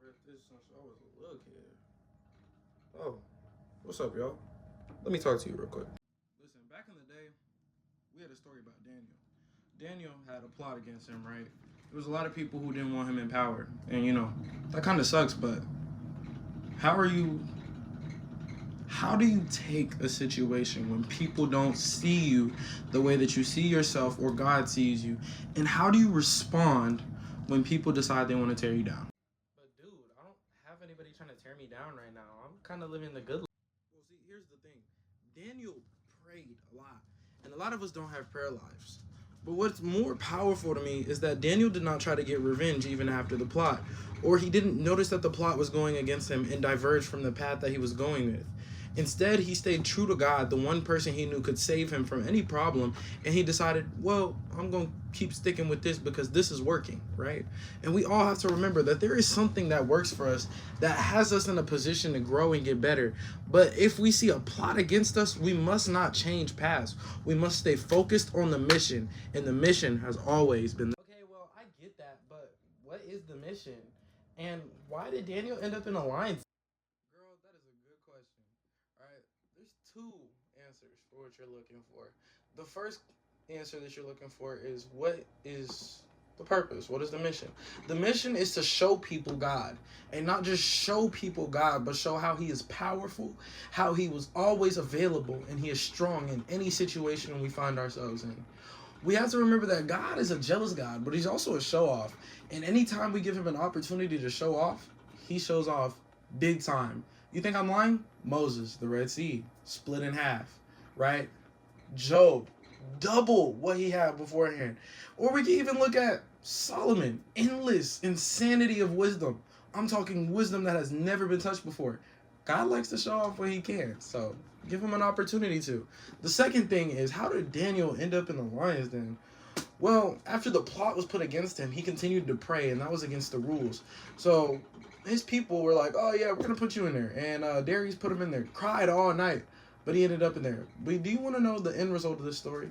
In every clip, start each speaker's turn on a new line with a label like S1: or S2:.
S1: read this since I was a little kid. Oh, what's up, y'all? Let me talk to you real quick. Listen, back in the day, we had a story about Daniel. Daniel had a plot against him, right? There was a lot of people who didn't want him in power. And, that kind of sucks, but how are you how do you take a situation when people don't see you the way that you see yourself or God sees you? And how do you respond when people decide they want to tear you down? But dude, I don't have anybody trying to tear me down right now. I'm kind of living the good life. Well, see, here's the thing. Daniel prayed a lot. And a lot of us don't have prayer lives. But what's more powerful to me is that Daniel did not try to get revenge even after the plot. Or he didn't notice that the plot was going against him and diverge from the path that he was going with. Instead, he stayed true to God, the one person he knew could save him from any problem, and he decided, well, I'm going to keep sticking with this because this is working, right? And we all have to remember that there is something that works for us that has us in a position to grow and get better. But if we see a plot against us, we must not change paths. We must stay focused on the mission, and the mission has always been okay, well, I get that, but what is the mission? And why did Daniel end up in a lion? Girl, that is a good question. All right, there's two answers for what you're looking for. The first answer that you're looking for is what is the purpose? What is the mission? The mission is to show people God, and not just show people God, but show how He is powerful, how He was always available, and He is strong in any situation we find ourselves in. We have to remember that God is a jealous God, but He's also a show off. And anytime we give Him an opportunity to show off, He shows off big time. You think I'm lying? Moses, the Red Sea, split in half, right? Job, double what he had beforehand. Or we can even look at Solomon, endless insanity of wisdom. I'm talking wisdom that has never been touched before. God likes to show off when He can, so give Him an opportunity to. The second thing is, how did Daniel end up in the lion's den? Well, after the plot was put against him, he continued to pray, and that was against the rules. So his people were like, oh yeah, we're going to put you in there. And Darius put him in there, cried all night, but he ended up in there. But do you want to know the end result of this story?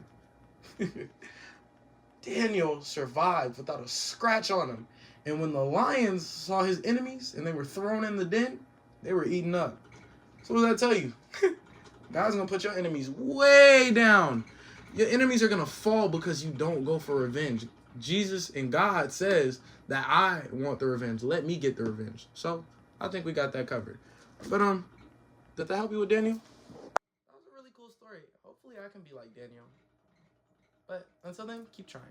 S1: Daniel survived without a scratch on him. And when the lions saw his enemies and they were thrown in the den, they were eaten up. So what does that tell you? God's going to put your enemies way down. Your enemies are going to fall because you don't go for revenge. Jesus and God says that I want the revenge. Let me get the revenge. So I think we got that covered. But did that help you with Daniel? That was a really cool story. Hopefully I can be like Daniel. But until then, keep trying.